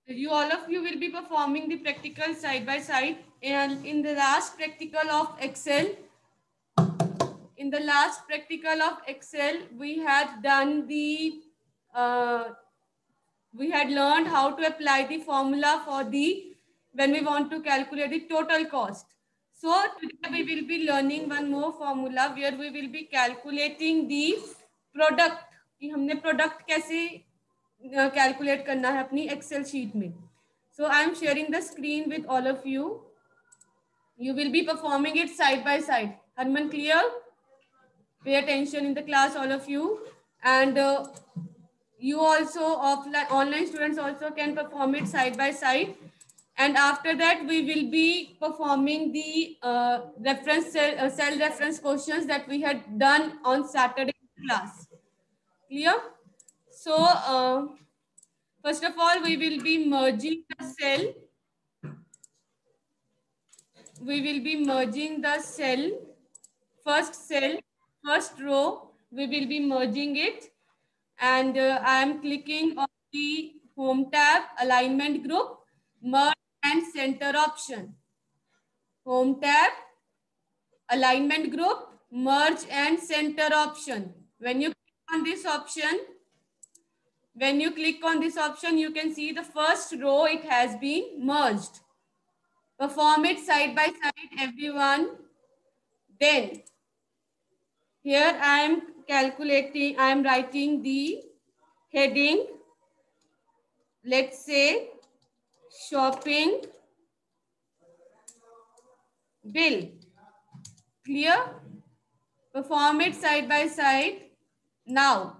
You all of you will be performing the practical side by side, and in the last practical of Excel, we had done the uh, we had learned how to apply the formula for the when we want to calculate the total cost. So today we will be learning one more formula where we will be calculating the product कि हमने product कैसे calculate करना है अपनी Excel sheet में. So I am sharing the screen with all of you. You will be performing it side by side. Harman, clear? Pay attention in the class, all of you. And you also, offline, online students also can perform it side by side. And after that, we will be performing the cell reference questions that we had done on Saturday class. Clear? So, first of all, we will be merging the cell. We will be merging the cell, first row, we will be merging it. And I am clicking on the home tab, alignment group, merge and center option. Home tab, alignment group, merge and center option. When you click on this option, you can see the first row, it has been merged. Perform it side by side, everyone. Then here I am writing the heading. Let's say shopping bill. Clear? Perform it side by side. Now,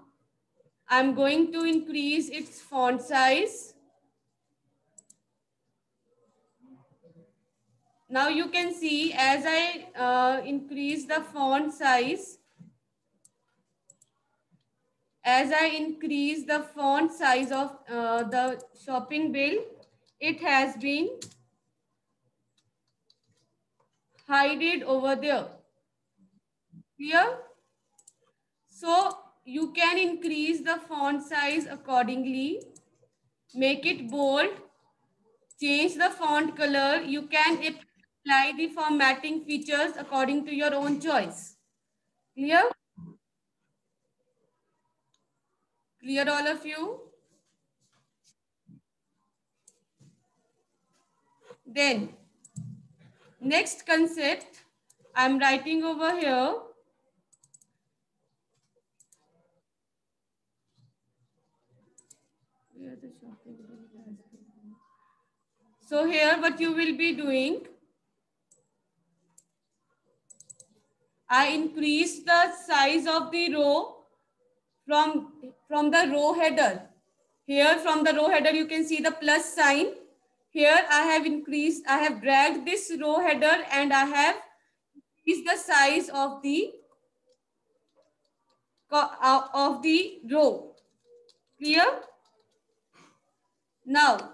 I'm going to increase its font size. Now you can see as I increase the font size, of the shopping bill, it has been hidden over there. Clear? So you can increase the font size accordingly, make it bold, change the font color. You can apply the formatting features according to your own choice. Clear? Clear, all of you? Then, next concept, I'm writing over here. So here what you will be doing, I increase the size of the row from the row header. Here from the row header, you can see the plus sign. Here I have dragged this row header and I have increased the size of the row. Clear? Now,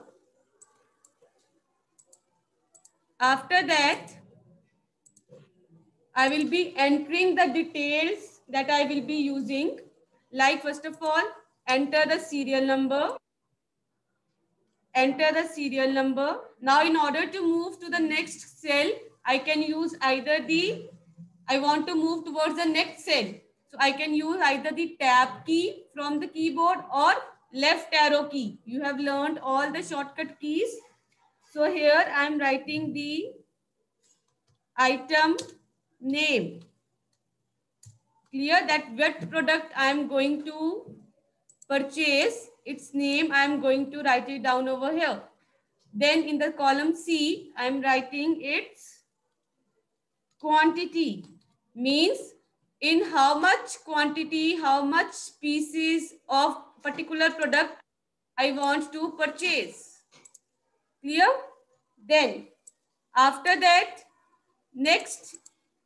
after that, I will be entering the details that I will be using. Like first of all, enter the serial number. Now in order to move to the next cell, I can use either I want to move towards the next cell. So I can use either the tab key from the keyboard or left arrow key. You have learned all the shortcut keys. So here I am writing the item name. Clear that what product I am going to purchase, its name I am going to write it down over here. Then in the column C, I am writing its quantity. Means in how much quantity, how much pieces of particular product I want to purchase. Clear? Then after that, next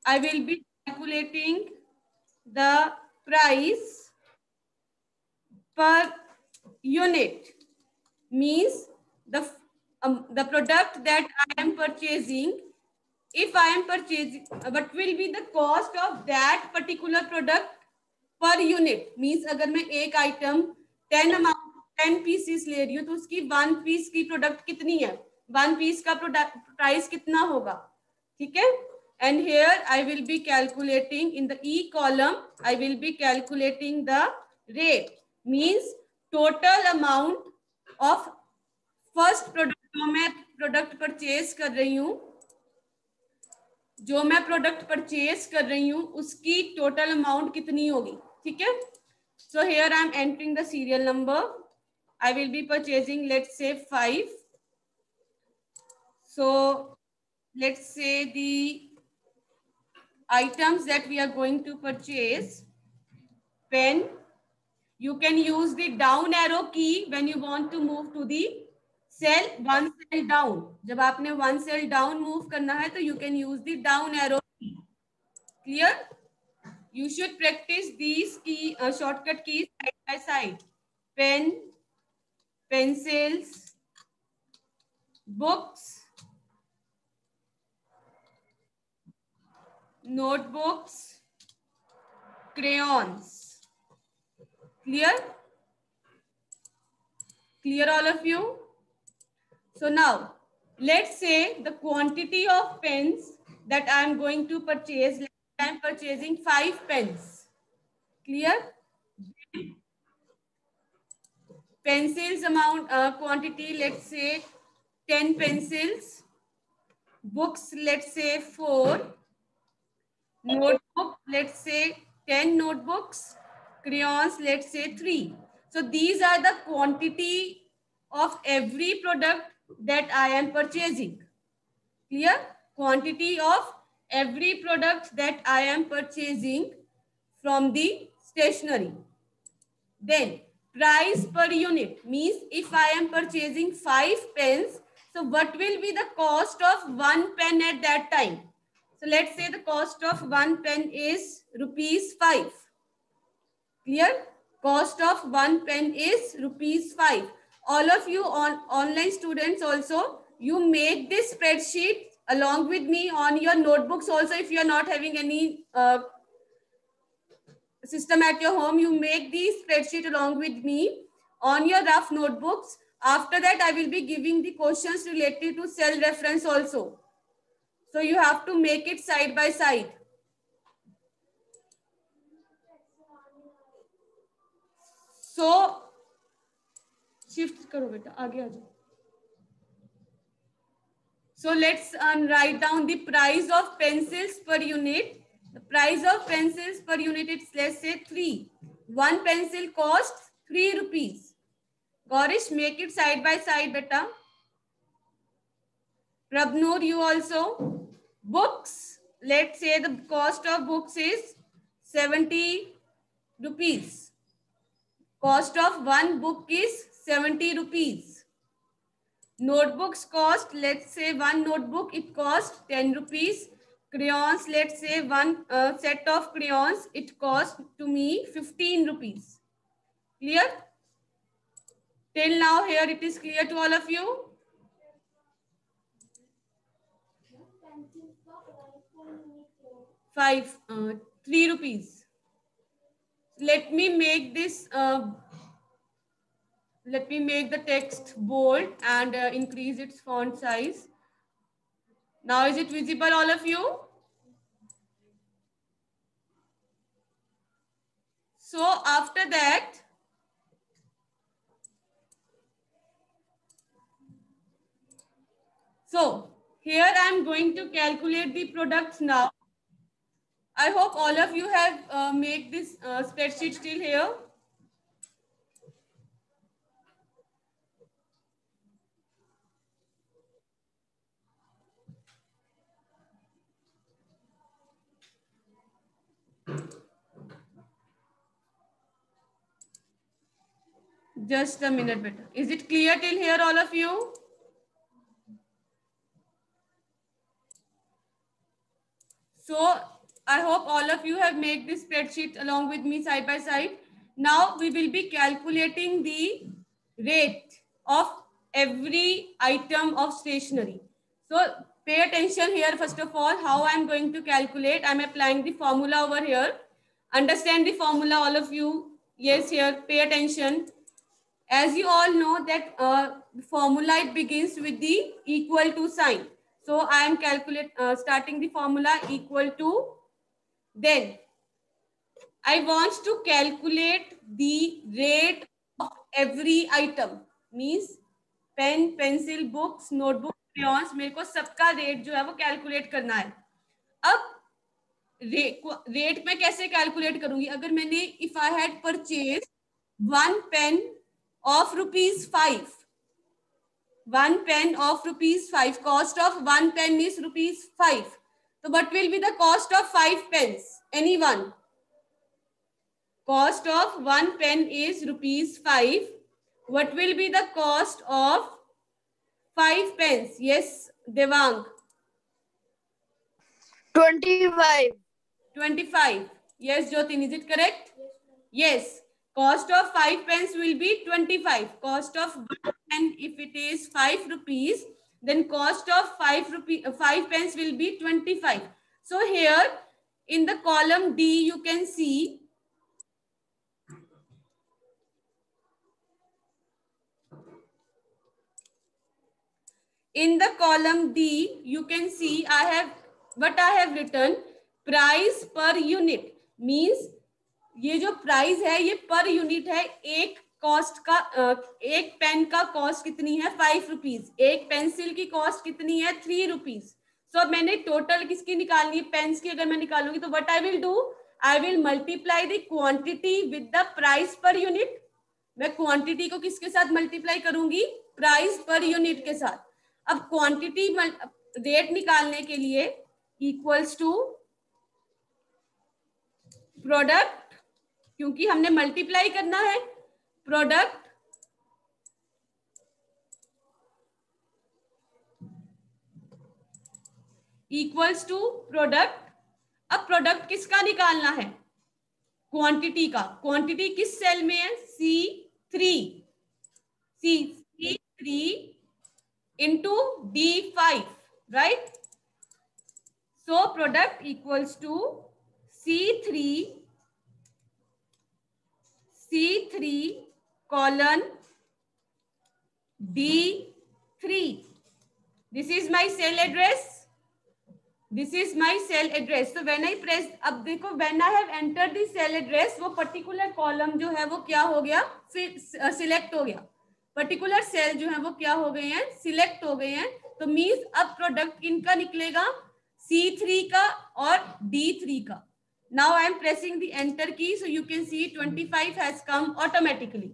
I will be calculating the price per unit. Means the product that I am purchasing, if I am purchasing, what will be the cost of that particular product per unit? Means अगर मैं एक item 10 amount 10 pieces ले रही हूँ तो उसकी 1 piece की product कितनी है, 1 पीस का प्रोडक्ट प्राइस कितना होगा, ठीक है। And here I will be calculating in the E column, I will be calculating the rate, means total amount of first product. जो मैं प्रोडक्ट परचेज कर रही हूँ, जो मैं प्रोडक्ट परचेज कर रही हूँ उसकी टोटल अमाउंट कितनी होगी, ठीक है। So here I am entering the serial number, I will be purchasing, let's say 5. So let's say the items that we are going to purchase: pen. You can use the down arrow key when you want to move to the cell, one cell down. जब आपने one cell down move करना है तो you can use the down arrow key. Clear? You should practice these key shortcut keys side by side. Pen, pencils, books, notebooks, crayons. Clear? Clear all of you? So now let's say the quantity of pens that I am going to purchase. I am purchasing 5 pens. Clear? Pencils amount quantity, let's say 10 pencils. Books, let's say 4. Notebook, let's say 10 notebooks. Crayons, let's say 3. So these are the quantity of every product that I am purchasing. Clear? Quantity of every product that I am purchasing from the stationery. Then price per unit means if I am purchasing 5 pens, so what will be the cost of 1 pen at that time? So let's say the cost of 1 pen is ₹5. Clear? Cost of 1 pen is ₹5. All of you online students also, you make this spreadsheet along with me on your notebooks also. If you are not having any system at your home, you make the spreadsheet along with me on your rough notebooks. After that, I will be giving the questions related to cell reference also. So you have to make it side by side. So shift करो बेटा, आगे आ जाओ. So let's write down the price of pencils per unit. The price of pencils per unit is, let's say 3. 1 pencil costs ₹3. Gaurish, make it side by side, beta. Prabnoor, you also. Books, let's say the cost of books is ₹70. Cost of 1 book is ₹70. Notebooks cost, let's say 1 notebook, it costs ₹10. Crayons, let's say 1 set of crayons, it costs to me ₹15. Clear? Till now here it is clear to all of you? 3 rupees. Let me make this, let me make the text bold and increase its font size. Now is it visible all of you? So after that, so here I am going to calculate the products now. I hope all of you have made this spreadsheet till here. Just a minute, beta. Is it clear till here, all of you? So I hope all of you have made this spreadsheet along with me side by side. Now we will be calculating the rate of every item of stationery. So pay attention here first of all, how I am going to calculate. I am applying the formula over here. Understand the formula, all of you. Yes, here, pay attention. as you all know that formula, it begins with the equal to sign. So I am starting the formula equal to, then I want to calculate the rate of every item. Means pen, pencil, books, notebook, crayons, मेरे को सबका rate जो है वो calculate करना है. अब rate में कैसे कैलकुलेट करूंगी? अगर मैंने if I had purchase 1 pain of ₹5, 1 pen of ₹5, cost of 1 pen is ₹5. So what will be the cost of 5 pens? Anyone? Cost of 1 pen is ₹5. What will be the cost of 5 pens? Yes, Devang. 25. 25. Yes, Jyotin, is it correct? Yes. Cost of 5 pens will be 25. Cost of 1 pen, if it is ₹5, then cost of 5 pens will be 25. So here in the column D, you can see in the column D, you can see I have written price per unit. Means ये जो price है ये per unit है. एक cost का एक pen का cost कितनी है? ₹5. एक पेंसिल की कॉस्ट कितनी है? ₹3. सो अब मैंने टोटल किसकी निकालनी है? पेन्स की अगर मैं निकालूंगी तो what I will do, I will multiply the quantity with the price per unit. मैं क्वांटिटी को किसके साथ मल्टीप्लाई करूंगी? प्राइस पर यूनिट के साथ. अब क्वांटिटी रेट निकालने के लिए इक्वल्स टू प्रोडक्ट, क्योंकि हमने मल्टीप्लाई करना है, प्रोडक्ट इक्वल्स टू प्रोडक्ट. अब प्रोडक्ट किसका निकालना है? क्वांटिटी का. क्वांटिटी किस सेल में है? C3. C3 into D5, right? So product equals to C3 colon D3. This is my cell address. This is my cell address. So when I press, अब देखो when I have entered the cell address, वो particular column जो है वो क्या हो गया? Select हो गया. पर्टिकुलर सेल जो है वो क्या हो गए हैं? सिलेक्ट हो गए हैं. तो मीन्स अब प्रोडक्ट किनका निकलेगा? C3 का और D3 का. Now I am pressing the enter key, so you can see 25 has come automatically.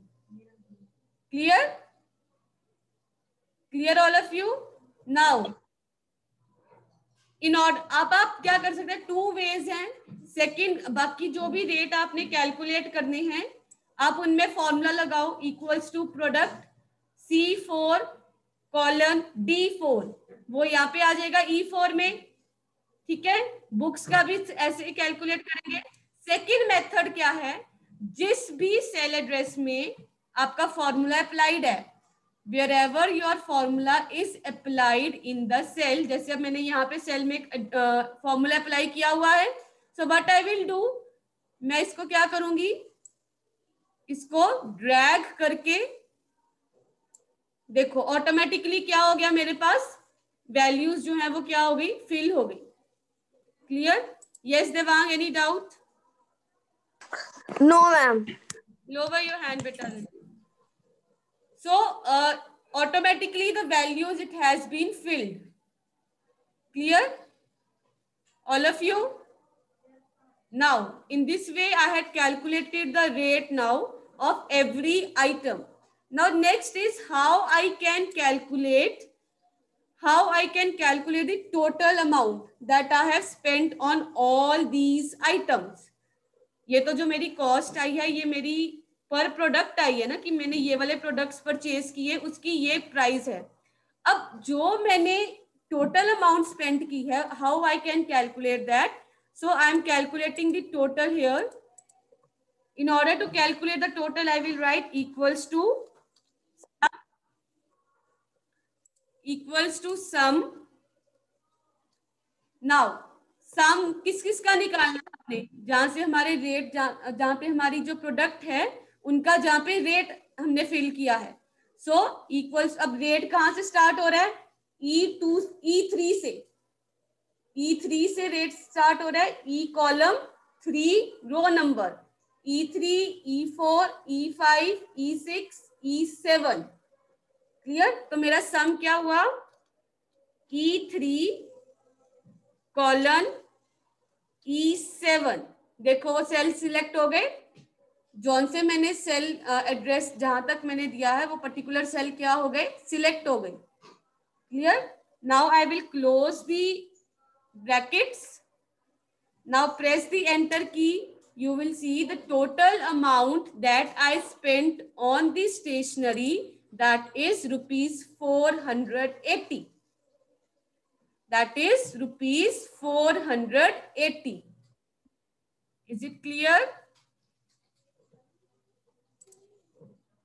Clear? Clear all of you? Now in order आप क्या कर सकते हैं? 2 वेज हैं. सेकंड, बाकी जो भी रेट आपने कैलकुलेट करने हैं आप उनमें फॉर्मूला लगाओ equals to product C4 colon D4. वो यहाँ पे आ जाएगा E4 में. ठीक है, बुक्स का भी ऐसे ही कैलकुलेट करेंगे. सेकंड मेथड क्या है? जिस भी सेल एड्रेस में आपका फॉर्मूला अप्लाइड है, wherever your formula is applied in the cell, जैसे अब मैंने यहाँ पे सेल में फॉर्मूला अप्लाई किया हुआ है, so what I will do, मैं इसको क्या करूंगी? इसको ड्रैग करके देखो ऑटोमेटिकली क्या हो गया मेरे पास? वैल्यूज जो है वो क्या हो गई? फिल हो गई. Clear? Yes Devang, any doubt? No ma'am. Lower your hand बेटा. So automatically the values, it has been filled. Clear? All of you? Now in this way I had calculated the rate now of every item. Now next is how I can calculate the total amount that I have spent on all these items. ये तो जो मेरी cost आई है ये मेरी पर product I है ना, कि मैंने ये वाले प्रोडक्ट्स परचेज किए, उसकी ये प्राइस है. अब जो मैंने टोटल अमाउंट स्पेंड की है, how I can calculate that? So I am calculating the total here. In order to calculate the total I will write equals to sum. Now sum किस किस का निकालना है आपने? जहां से हमारे रेट, जहां पे हमारी जो प्रोडक्ट है उनका जहां पे रेट हमने फिल किया है. सो इक्वल्स, अब रेट कहां से स्टार्ट हो रहा है? E3 से. E3 से रेट स्टार्ट हो रहा है. E column, 3 row number, E3, E4, E5, E6, E7. Clear? तो मेरा सम क्या हुआ? E3 colon E7. देखो वो सेल सिलेक्ट हो गए. जौन से मैंने सेल एड्रेस जहां तक मैंने दिया है वो पर्टिकुलर सेल क्या हो गए? सिलेक्ट हो गए. Clear? Now I will close the brackets. Now press the enter key. You will see the total amount that I spent on the stationery, that is rupees 480. That is rupees 480. Is it clear?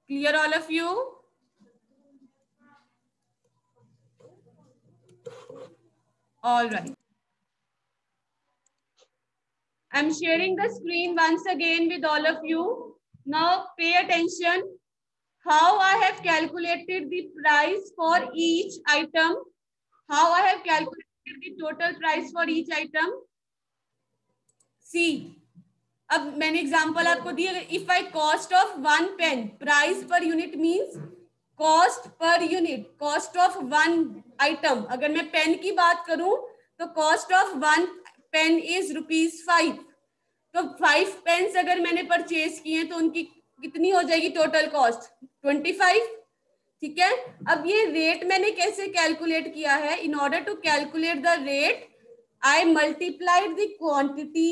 Clear all of you? All right. I'm sharing the screen once again with all of you. Now pay attention. How I have calculated the price for each item. How I have calculated the total price for each item. See, अब मैंने example आपको दिया. If I cost of 1 pen, price per unit means cost per unit, cost of 1 item. अगर मैं pen की बात करूं तो कॉस्ट ऑफ 1 पेन इज ₹5. तो 5 पेन्स अगर मैंने परचेज किए तो उनकी कितनी हो जाएगी टोटल कॉस्ट? 25. ठीक है. अब ये रेट मैंने कैसे कैलकुलेट किया है? In order to calculate the rate I multiplied the quantity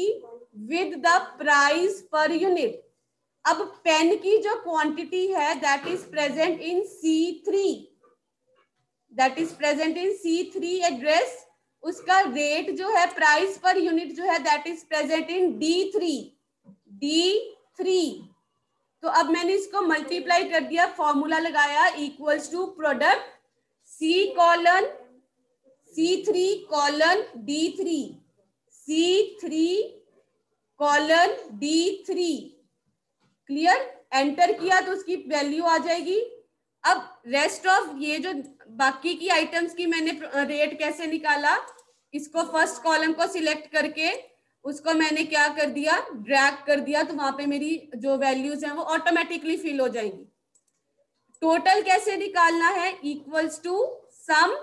with the price per unit. अब पेन की जो क्वांटिटी है that is present in C3, that is present in C3 address, उसका रेट जो है प्राइस पर यूनिट जो है that is present in D3. तो अब मैंने इसको मल्टीप्लाई कर दिया, फॉर्मूला लगाया equals to product C3 colon D3, C3 colon D3. Clear? Enter किया तो उसकी वैल्यू आ जाएगी. अब रेस्ट ऑफ ये जो बाकी की आइटम्स की मैंने रेट कैसे निकाला? इसको फर्स्ट कॉलम को सिलेक्ट करके उसको मैंने क्या कर दिया? ड्रैग कर दिया. तो वहां पे मेरी जो वैल्यूज हैं वो ऑटोमेटिकली फिल हो जाएंगी. टोटल कैसे निकालना है? इक्वल्स टू सम.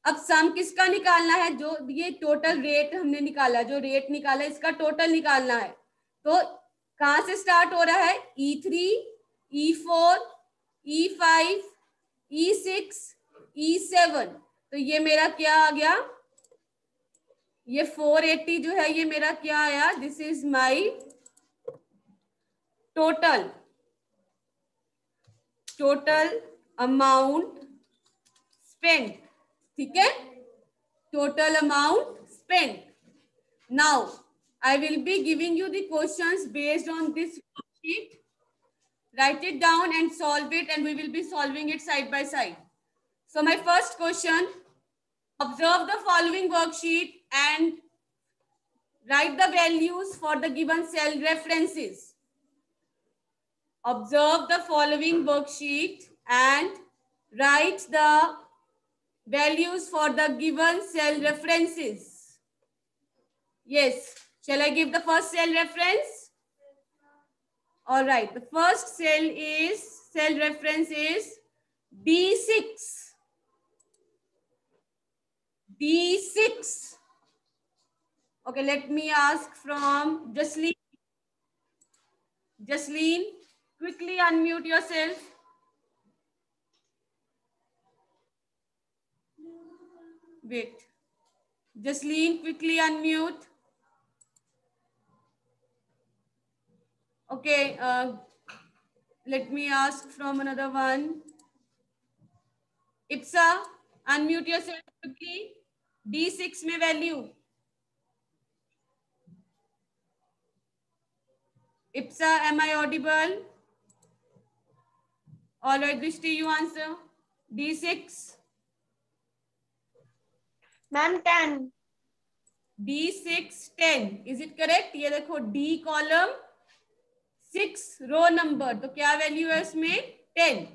अब सम किसका निकालना है? जो ये टोटल रेट हमने निकाला, जो रेट निकाला इसका टोटल निकालना है. तो कहां से स्टार्ट हो रहा है? E3, E4, E5, E6, E7. तो ये मेरा क्या आ गया? ये 480 जो है ये मेरा क्या आया? This is my total amount spent. ठीक है? Total amount spent. Now I will be giving you the questions based on this worksheet. Write it down and solve it, and we will be solving it side by side. So my first question, observe the following worksheet and write the values for the given cell references. Observe the following worksheet and write the values for the given cell references. Yes. Shall I give the first cell reference? All right. The first cell reference is D6. D6. Okay, let me ask from Jasleen. Jasleen, quickly unmute yourself. Wait. Jasleen, quickly unmute. Okay, let me ask from another one. Ipsa, unmute yourself quickly. D6 में value. Ipsa, am I audible? All right, Drishti, you answer. D6. Ma'am, 10. D6, 10. Is it correct? ये देखो D column 6 रो number, तो क्या value है उसमें 10।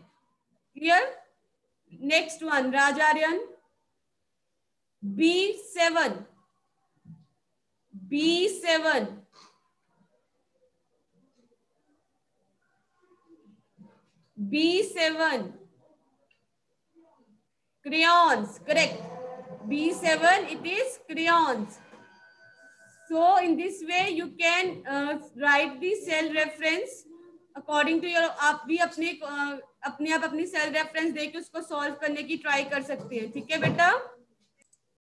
Clear. Next one राजार्यन, B7, B7, B7, crayons, correct. B7, it is crayons. So in this way you can write the cell reference according to your, आप भी अपने आप अपनी सेल रेफरेंस देके उसको सॉल्व करने की ट्राई कर सकते हैं। ठीक है बेटा।